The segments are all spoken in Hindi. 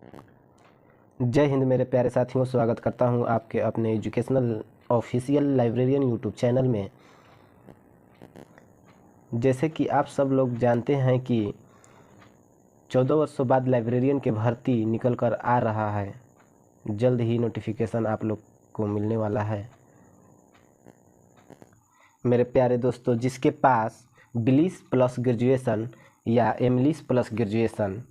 जय हिंद मेरे प्यारे साथियों, स्वागत करता हूं आपके अपने educational official librarian YouTube channel में। जैसे कि आप सब लोग जानते हैं कि 14 वर्षों बाद लाइब्रेरियन की भर्ती निकल कर आ रहा है। जल्द ही नोटिफिकेशन आप लोग को मिलने वाला है। मेरे प्यारे दोस्तों, जिसके पास BLIS प्लस ग्रेजुएशन या MLIS प्लस ग्रेजुएशन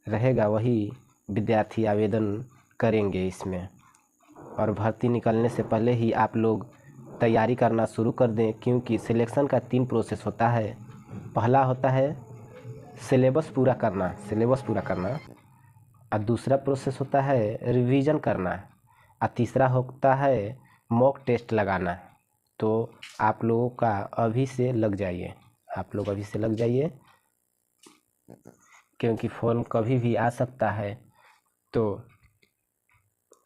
रहेगा वही विद्यार्थी आवेदन करेंगे इसमें। और भर्ती निकलने से पहले ही आप लोग तैयारी करना शुरू कर दें, क्योंकि सिलेक्शन का 3 प्रोसेस होता है। पहला होता है सिलेबस पूरा करना, और दूसरा प्रोसेस होता है रिवीजन करना, और तीसरा होता है मॉक टेस्ट लगाना। तो आप लोगों का अभी से लग जाइए, क्योंकि फॉर्म कभी भी आ सकता है। तो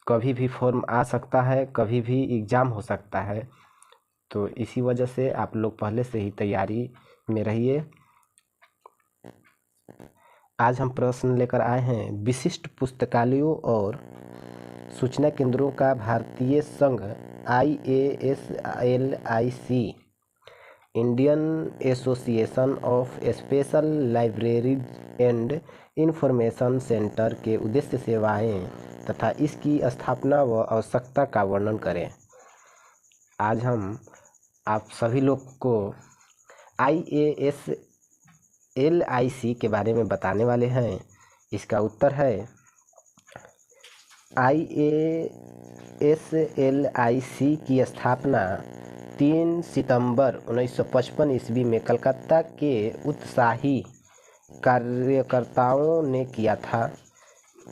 कभी भी फॉर्म आ सकता है, कभी भी एग्ज़ाम हो सकता है। तो इसी वजह से आप लोग पहले से ही तैयारी में रहिए। आज हम प्रश्न लेकर आए हैं विशिष्ट पुस्तकालयों और सूचना केंद्रों का भारतीय संघ IASLIC Indian association of special libraries and information centre के उद्देश्य, सेवाएं तथा इसकी स्थापना व आवश्यकता का वर्णन करें। आज हम आप सभी लोग को IASLIC के बारे में बताने वाले हैं। इसका उत्तर है IASLIC की स्थापना 3 सितंबर 1955 ईस्वी में कलकत्ता के उत्साही कार्यकर्ताओं ने किया था।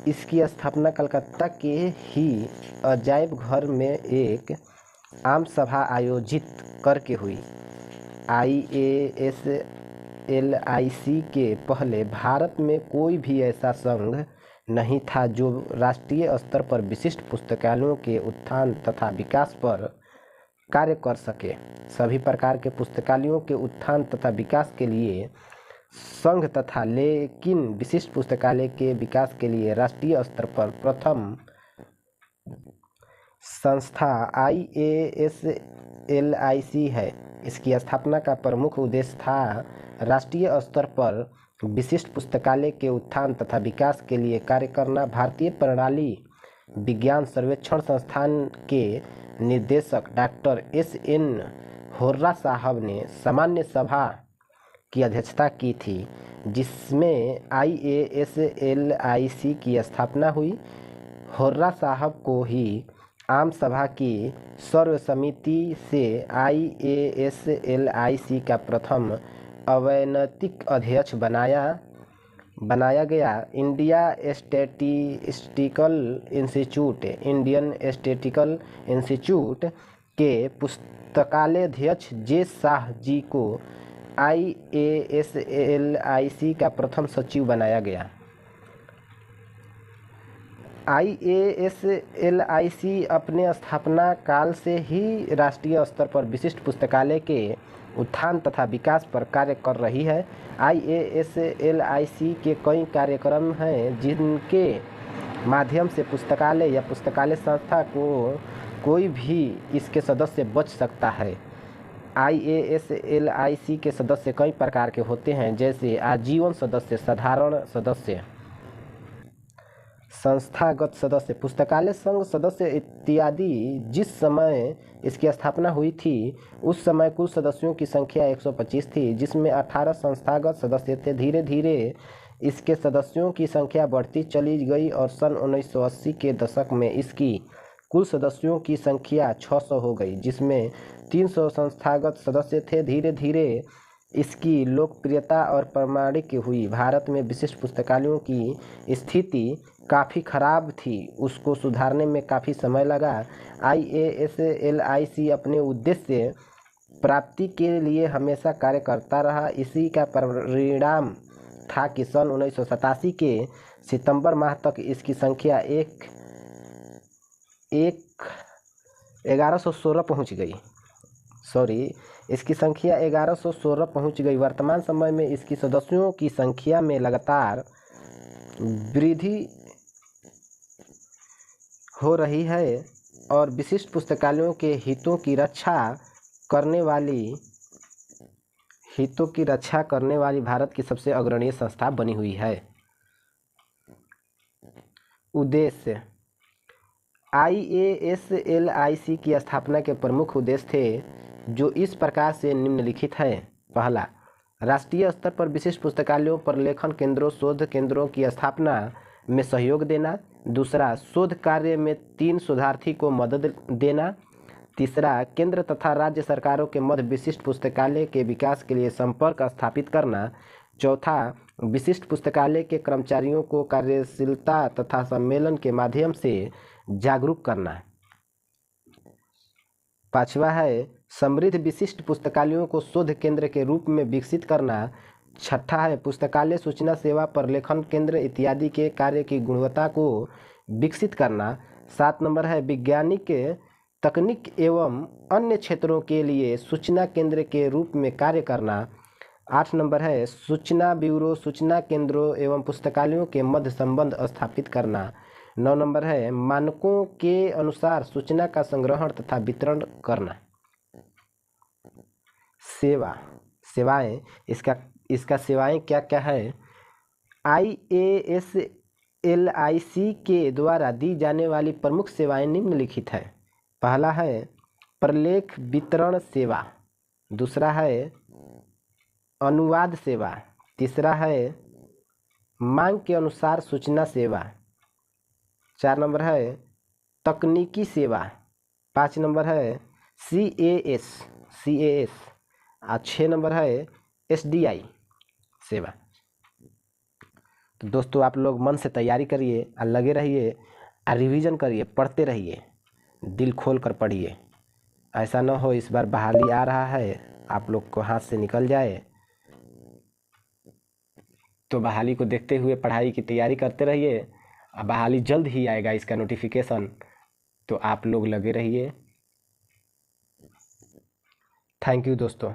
इसकी स्थापना कलकत्ता के ही अजायब घर में एक आम सभा आयोजित करके हुई। IASLIC के पहले भारत में कोई भी ऐसा संघ नहीं था जो राष्ट्रीय स्तर पर विशिष्ट पुस्तकालयों के उत्थान तथा विकास पर कार्य कर सके। सभी प्रकार के पुस्तकालयों के उत्थान तथा विकास के लिए संघ तथा, लेकिन विशिष्ट पुस्तकालय के विकास के लिए राष्ट्रीय स्तर पर प्रथम संस्था IASLIC है। इसकी स्थापना का प्रमुख उद्देश्य था राष्ट्रीय स्तर पर विशिष्ट पुस्तकालय के उत्थान तथा विकास के लिए कार्य करना। भारतीय प्रणाली विज्ञान सर्वेक्षण संस्थान के निदेशक डॉक्टर SN होर्रा साहब ने सामान्य सभा की अध्यक्षता की थी, जिसमें IASLIC की स्थापना हुई। होर्रा साहब को ही आम सभा की सर्वसम्मति से IASLIC का प्रथम अवैतनिक अध्यक्ष बनाया गया। इंडियन स्टैटिस्टिकल इंस्टीट्यूट के पुस्तकालयाध्यक्ष J. शाह जी को IASLIC का प्रथम सचिव बनाया गया। IASLIC अपने स्थापना काल से ही राष्ट्रीय स्तर पर विशिष्ट पुस्तकालय के उत्थान तथा विकास पर कार्य कर रही है। IASLIC के कई कार्यक्रम हैं जिनके माध्यम से पुस्तकालय या पुस्तकालय संस्था को कोई भी इसके सदस्य बच सकता है। IASLIC के सदस्य कई प्रकार के होते हैं, जैसे आजीवन सदस्य, साधारण सदस्य, संस्थागत सदस्य, पुस्तकालय संघ सदस्य इत्यादि। जिस समय इसकी स्थापना हुई थी उस समय कुल सदस्यों की संख्या 125 थी, जिसमें 18 संस्थागत सदस्य थे। धीरे धीरे इसके सदस्यों की संख्या बढ़ती चली गई और सन 1980 के दशक में इसकी कुल सदस्यों की संख्या 600 हो गई, जिसमें 300 संस्थागत सदस्य थे। धीरे धीरे इसकी लोकप्रियता और प्रमाणिक हुई। भारत में विशिष्ट पुस्तकालयों की स्थिति काफ़ी खराब थी, उसको सुधारने में काफ़ी समय लगा। IASLIC अपने उद्देश्य प्राप्ति के लिए हमेशा कार्य करता रहा। इसी का परिणाम था कि सन 1987 के सितंबर माह तक इसकी संख्या 1116 पहुंच गई। वर्तमान समय में इसकी सदस्यों की संख्या में लगातार वृद्धि हो रही है और विशिष्ट पुस्तकालयों के हितों की रक्षा करने वाली भारत की सबसे अग्रणी संस्था बनी हुई है। उद्देश्य, IASLIC की स्थापना के प्रमुख उद्देश्य थे जो इस प्रकार से निम्नलिखित है। पहला, राष्ट्रीय स्तर पर विशिष्ट पुस्तकालयों पर लेखन केंद्रों शोध केंद्रों की स्थापना में सहयोग देना। दूसरा, शोध कार्य में 3 शोधार्थी को मदद देना। तीसरा, केंद्र तथा राज्य सरकारों के मध्य विशिष्ट पुस्तकालय के विकास के लिए संपर्क स्थापित करना। चौथा, विशिष्ट पुस्तकालय के कर्मचारियों को कार्यशीलता तथा सम्मेलन के माध्यम से जागरूक करना। पांचवा है समृद्ध विशिष्ट पुस्तकालयों को शोध केंद्र के रूप में विकसित करना। छठा है पुस्तकालय सूचना सेवा पर लेखन केंद्र इत्यादि के कार्य की गुणवत्ता को विकसित करना। 7 नंबर है वैज्ञानिक तकनीक एवं अन्य क्षेत्रों के लिए सूचना केंद्र के रूप में कार्य करना। 8 नंबर है सूचना ब्यूरो सूचना केंद्रों एवं पुस्तकालयों के मध्य संबंध स्थापित करना। 9 नंबर है मानकों के अनुसार सूचना का संग्रहण तथा वितरण करना। सेवाएं, इसका सेवाएं क्या क्या है। IASLIC के द्वारा दी जाने वाली प्रमुख सेवाएं निम्नलिखित है। पहला है प्रलेख वितरण सेवा। दूसरा है अनुवाद सेवा। तीसरा है मांग के अनुसार सूचना सेवा। 4 नंबर है तकनीकी सेवा। 5 नंबर है CAS और 6 नंबर है SDI सेवा। तो दोस्तों आप लोग मन से तैयारी करिए और लगे रहिए और रिवीजन करिए, पढ़ते रहिए, दिल खोल कर पढ़िए। ऐसा न हो इस बार बहाली आ रहा है आप लोग को हाथ से निकल जाए, तो बहाली को देखते हुए पढ़ाई की तैयारी करते रहिए। अब बहाली जल्द ही आएगा इसका नोटिफिकेशन, तो आप लोग लगे रहिए। थैंक यू दोस्तों।